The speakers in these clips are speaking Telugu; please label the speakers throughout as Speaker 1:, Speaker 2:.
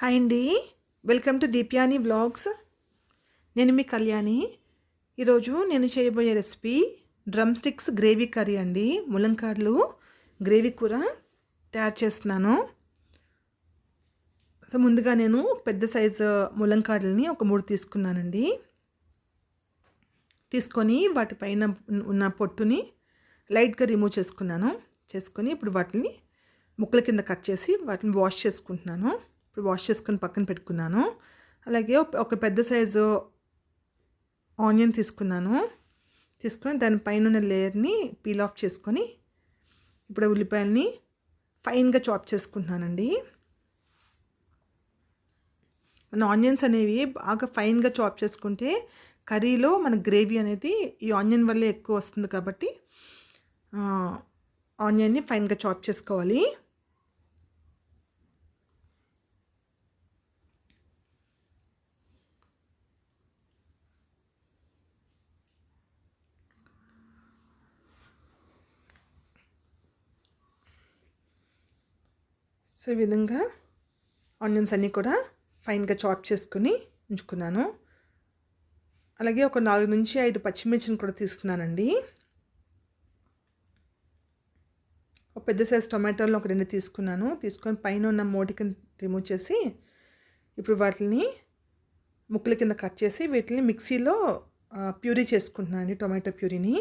Speaker 1: హాయ్ అండి. Welcome to Deepyani vlogs. నేను మీ కళ్యాణి. ఈరోజు నేను చేయబోయే recipe drumsticks gravy curry అండి. ములంకాడలు గ్రేవీ కూర తయారు చేస్తున్నాను. సో ముందుగా నేను పెద్ద సైజు ములంకాడలని ఒక 3 తీసుకున్నానండి. తీసుకొని వాటిపైన ఉన్న పొట్టుని లైట్గా రిమూవ్ చేసుకొని ఇప్పుడు వాటిని ముక్కల కింద కట్ చేసి వాటిని వాష్ చేసుకుంటున్నాను. ఇప్పుడు వాష్ చేసుకొని పక్కన పెట్టుకున్నాను. అలాగే ఒక పెద్ద సైజు ఆనియన్ తీసుకొని దానిపైన ఉన్న లేయర్ని పీల్ ఆఫ్ చేసుకొని ఇప్పుడు ఉల్లిపాయలని ఫైన్గా చాప్ చేసుకుంటున్నానండి. మన ఆనియన్స్ అనేవి బాగా ఫైన్గా చాప్ చేసుకుంటే కర్రీలో మన గ్రేవీ అనేది ఈ ఆనియన్ వల్లే ఎక్కువ వస్తుంది కాబట్టి ఆనియన్ని ఫైన్గా చాప్ చేసుకోవాలి. సో ఈ విధంగా ఆనియన్స్ అన్నీ కూడా ఫైన్గా చాప్ చేసుకుని ఉంచుకున్నాను. అలాగే ఒక 4 నుంచి 5 పచ్చిమిర్చిని కూడా తీసుకున్నానండి. ఒక పెద్ద సైజు టొమాటోలను ఒక 2 తీసుకొని పైన ఉన్న మోటికని రిమూవ్ చేసి ఇప్పుడు వాటిని ముక్కల కింద కట్ చేసి వీటిని మిక్సీలో ప్యూరీ చేసుకుంటున్నాను, టొమాటో ప్యూరీని.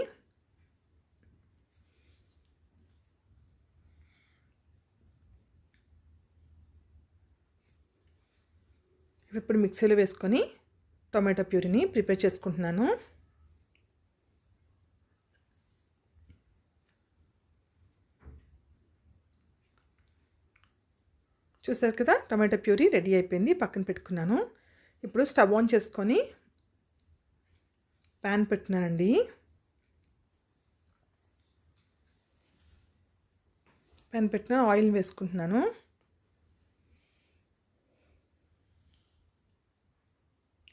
Speaker 1: ఇప్పుడు మిక్సీలో వేసుకొని టొమాటో ప్యూరీని ప్రిపేర్ చేసుకుంటున్నాను. చూస్తారు కదా, టొమాటో ప్యూరీ రెడీ అయిపోయింది, పక్కన పెట్టుకున్నాను. ఇప్పుడు స్టవ్ ఆన్ చేసుకొని ప్యాన్ పెట్టుకున్నానండి. ప్యాన్ పెట్టిన ఆయిల్ వేసుకుంటున్నాను.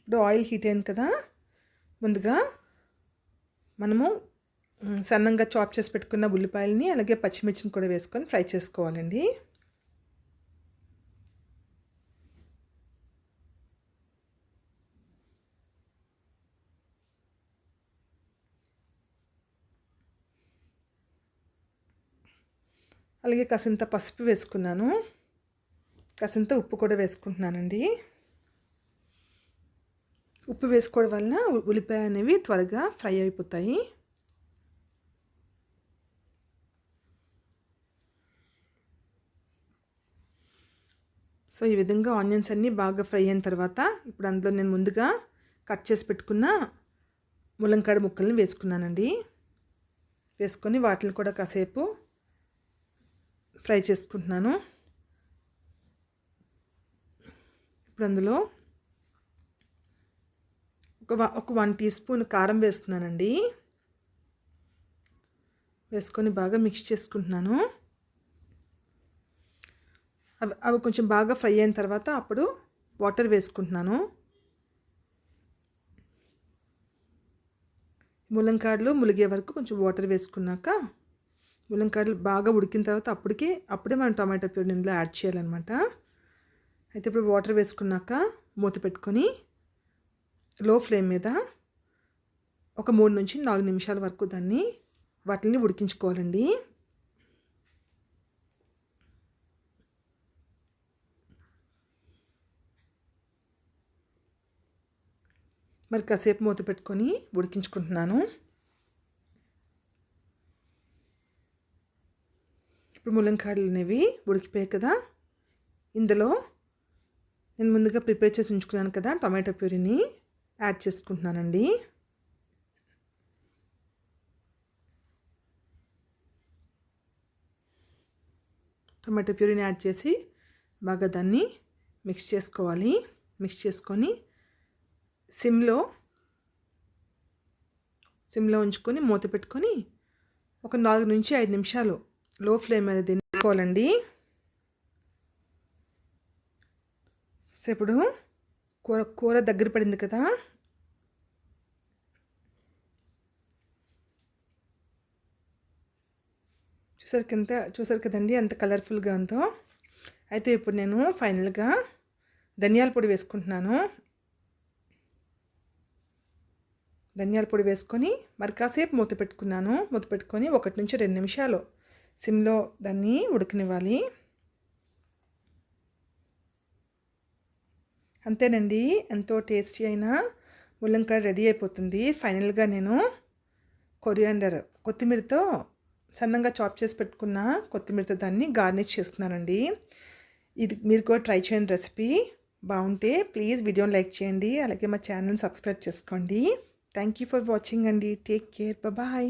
Speaker 1: ఇప్పుడు ఆయిల్ హీట్ అయింది కదా, ముందుగా మనము సన్నంగా చాప్ చేసి పెట్టుకున్న ఉల్లిపాయలని అలాగే పచ్చిమిర్చిని కూడా వేసుకొని ఫ్రై చేసుకోవాలండి. అలాగే కాసింత పసుపు వేసుకున్నాను, కాసింత ఉప్పు కూడా వేసుకుంటున్నానండి. ఉప్పు వేసుకోవడం వలన ఉల్లిపాయ అనేవి త్వరగా ఫ్రై అయిపోతాయి. సో ఈ విధంగా ఆనియన్స్ అన్నీ బాగా ఫ్రై అయిన తర్వాత ఇప్పుడు అందులో నేను ముందుగా కట్ చేసి పెట్టుకున్న ములంకాడ ముక్కల్ని వేసుకున్నానండి. వేసుకొని వాటిని కూడా కాసేపు ఫ్రై చేసుకుంటున్నాను. ఇప్పుడు అందులో ఒక 1 టీ స్పూన్ కారం వేస్తున్నానండి. వేసుకొని బాగా మిక్స్ చేసుకుంటున్నాను. అవి కొంచెం బాగా ఫ్రై అయిన తర్వాత అప్పుడు వాటర్ వేసుకుంటున్నాను. ములంకాడలు ములిగే వరకు కొంచెం వాటర్ వేసుకున్నాక ములంకాడలు బాగా ఉడికిన తర్వాత అప్పుడే మనం టమాటో ప్యూరీ ఇందులో యాడ్ చేయాలన్నమాట. అయితే ఇప్పుడు వాటర్ వేసుకున్నాక మూత పెట్టుకొని లో ఫ్లేమ్ మీద ఒక 3 నుంచి 4 నిమిషాల వరకు వాటిని ఉడికించుకోవాలండి. మరి కాసేపు మూత పెట్టుకొని ఉడికించుకుంటున్నాను. ఇప్పుడు ములంకాడలు అనేవి ఉడికిపోయాయి కదా, ఇందులో నేను ముందుగా ప్రిపేర్ చేసి ఉంచుకున్నాను కదా టమాటో ప్యూరీని యాడ్ చేసుకుంటున్నానండి. టమాటో ప్యూరీని యాడ్ చేసి బాగా దాన్ని మిక్స్ చేసుకోవాలి. మిక్స్ చేసుకొని సిమ్లో ఉంచుకొని మూత పెట్టుకొని ఒక 4 నుంచి 5 నిమిషాలు లో ఫ్లేమ్ మీద దించుకోవాలండి. సో ఇప్పుడు కూర దగ్గర పడింది కదా, చూసారు కదండి ఎంత కలర్ఫుల్గా ఉందో. అయితే ఇప్పుడు నేను ఫైనల్గా ధనియాల పొడి వేసుకుంటున్నాను. ధనియాల పొడి వేసుకొని మరి కాసేపు మూత పెట్టుకున్నాను. మూత పెట్టుకొని 1 నుంచి 2 నిమిషాలు సిమ్లో దాన్ని ఉడకనివ్వాలి. అంతేనండి, ఎంతో టేస్టీ అయిన ముల్లంకాయ రెడీ అయిపోతుంది. ఫైనల్గా నేను కొత్తిమీరతో సన్నంగా చాప్ చేసి పెట్టుకున్న కొత్తిమీరతో దాన్ని గార్నిష్ చేస్తున్నానండి. ఇది మీరు కూడా ట్రై చేయండి. రెసిపీ బాగుంటే ప్లీజ్ వీడియోని లైక్ చేయండి, అలాగే మా ఛానల్ని సబ్స్క్రైబ్ చేసుకోండి. థ్యాంక్ యూ ఫర్ వాచింగ్ అండి. Take care, bye.